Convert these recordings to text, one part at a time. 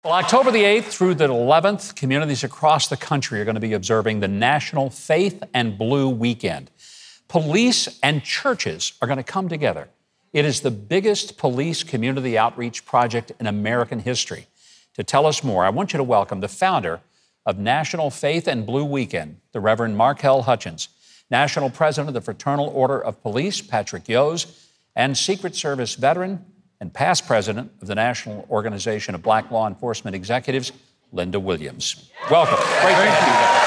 Well, October the 8th through the 11th, communities across the country are going to be observing the National Faith and Blue Weekend. Police and churches are going to come together. It is the biggest police community outreach project in American history. To tell us more, I want you to welcome the founder of National Faith and Blue Weekend, the Reverend Markel Hutchins, National President of the Fraternal Order of Police, Patrick Yoes, and Secret Service veteran and past president of the National Organization of Black Law Enforcement Executives, Lynda Williams. Welcome. Great to have you guys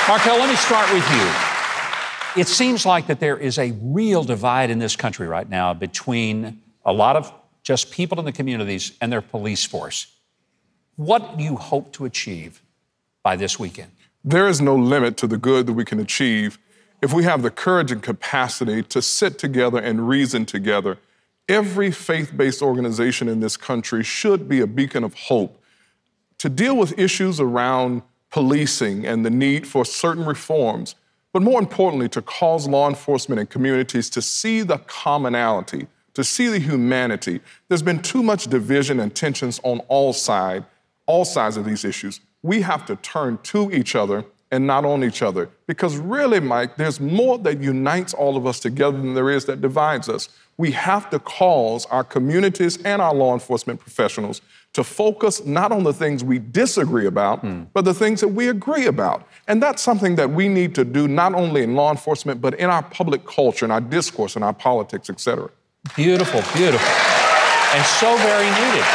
here. Markel, let me start with you. It seems like that there is a real divide in this country right now between a lot of just people in the communities and their police force. What do you hope to achieve by this weekend? There is no limit to the good that we can achieve if we have the courage and capacity to sit together and reason together. Every faith-based organization in this country should be a beacon of hope to deal with issues around policing and the need for certain reforms, but more importantly, to cause law enforcement and communities to see the commonality, to see the humanity. There's been too much division and tensions on all sides of these issues. We have to turn to each other and not on each other. Because really, Mike, there's more that unites all of us together than there is that divides us. We have to cause our communities and our law enforcement professionals to focus not on the things we disagree about, but the things that we agree about. And that's something that we need to do not only in law enforcement, but in our public culture, in our discourse, in our politics, et cetera. Beautiful, beautiful. And so very needed.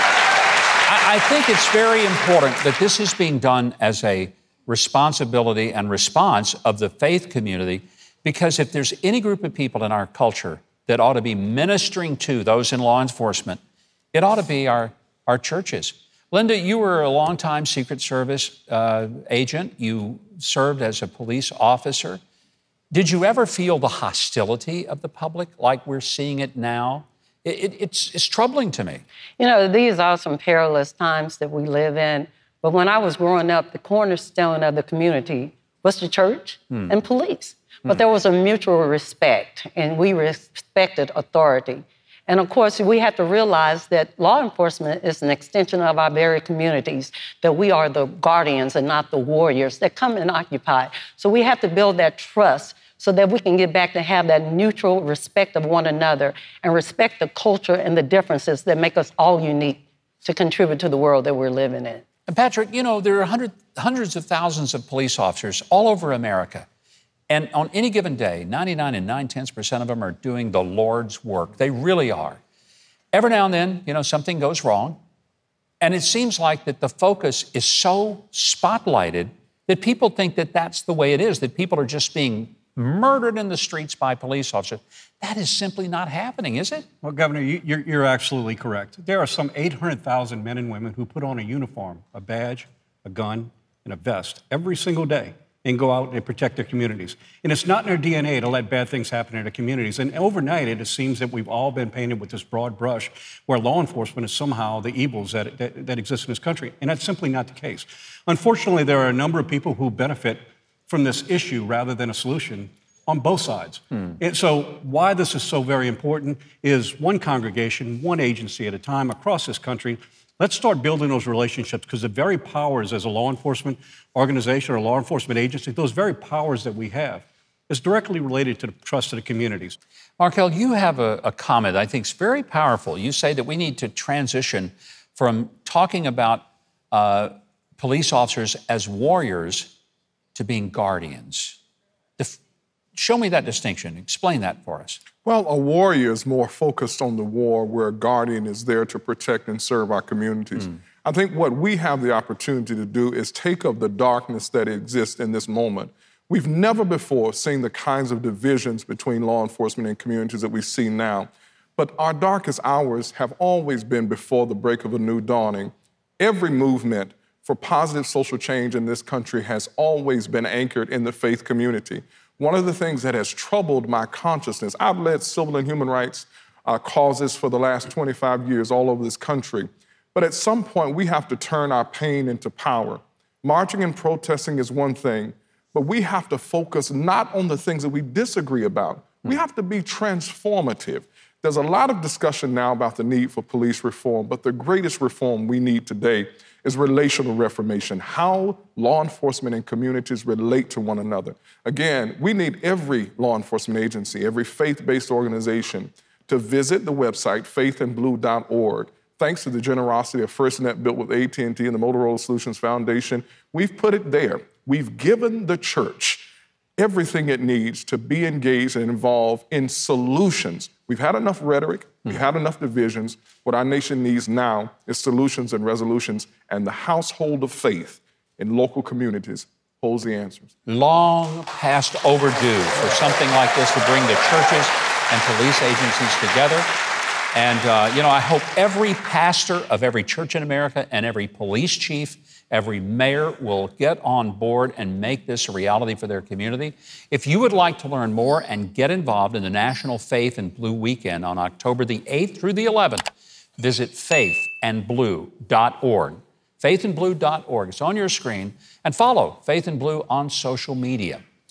I think it's very important that this is being done as a responsibility and response of the faith community, because if there's any group of people in our culture that ought to be ministering to those in law enforcement, it ought to be our churches. Lynda, you were a longtime Secret Service agent. You served as a police officer. Did you ever feel the hostility of the public like we're seeing it now? It's troubling to me. You know, these are some perilous times that we live in. But when I was growing up, the cornerstone of the community was the church and police. But there was a mutual respect, and we respected authority. And of course, we have to realize that law enforcement is an extension of our very communities, that we are the guardians and not the warriors that come and occupy. So we have to build that trust so that we can get back to have that mutual respect of one another and respect the culture and the differences that make us all unique to contribute to the world that we're living in. And Patrick, you know, there are hundreds of thousands of police officers all over America. And on any given day, 99 and 9/10% of them are doing the Lord's work. They really are. Every now and then, you know, something goes wrong. And it seems like that the focus is so spotlighted that people think that that's the way it is, that people are just being murdered in the streets by police officers. That is simply not happening, is it? Well, Governor, you're absolutely correct. There are some 800,000 men and women who put on a uniform, a badge, a gun, and a vest every single day and go out and protect their communities. And it's not in their DNA to let bad things happen in their communities. And overnight, it seems that we've all been painted with this broad brush where law enforcement is somehow the evils that exist in this country. And that's simply not the case. Unfortunately, there are a number of people who benefit from this issue rather than a solution on both sides. And so why this is so very important is one congregation, one agency at a time across this country. Let's start building those relationships, because the very powers as a law enforcement organization or law enforcement agency, those very powers that we have is directly related to the trust of the communities. Markel, you have a comment I think is very powerful. You say that we need to transition from talking about police officers as warriors to being guardians. Show me that distinction. Explain that for us. Well, a warrior is more focused on the war, where a guardian is there to protect and serve our communities. I think what we have the opportunity to do is take up the darkness that exists in this moment. We've never before seen the kinds of divisions between law enforcement and communities that we see now. But our darkest hours have always been before the break of a new dawning. Every movement for positive social change in this country has always been anchored in the faith community. One of the things that has troubled my consciousness, I've led civil and human rights causes for the last 25 years all over this country. But at some point, we have to turn our pain into power. Marching and protesting is one thing, but we have to focus not on the things that we disagree about. We have to be transformative. There's a lot of discussion now about the need for police reform, but the greatest reform we need today is relational reformation, how law enforcement and communities relate to one another. Again, we need every law enforcement agency, every faith-based organization to visit the website faithandblue.org. Thanks to the generosity of FirstNet built with AT&T and the Motorola Solutions Foundation, we've put it there. We've given the church everything it needs to be engaged and involved in solutions. We've had enough rhetoric, we've had enough divisions. What our nation needs now is solutions and resolutions, and the household of faith in local communities holds the answers. Long past overdue for something like this to bring the churches and police agencies together. And, I hope every pastor of every church in America and every police chief, every mayor will get on board and make this a reality for their community. If you would like to learn more and get involved in the National Faith and Blue Weekend on October the 8th through the 11th, visit faithandblue.org. Faithandblue.org. It's on your screen. And follow Faith and Blue on social media.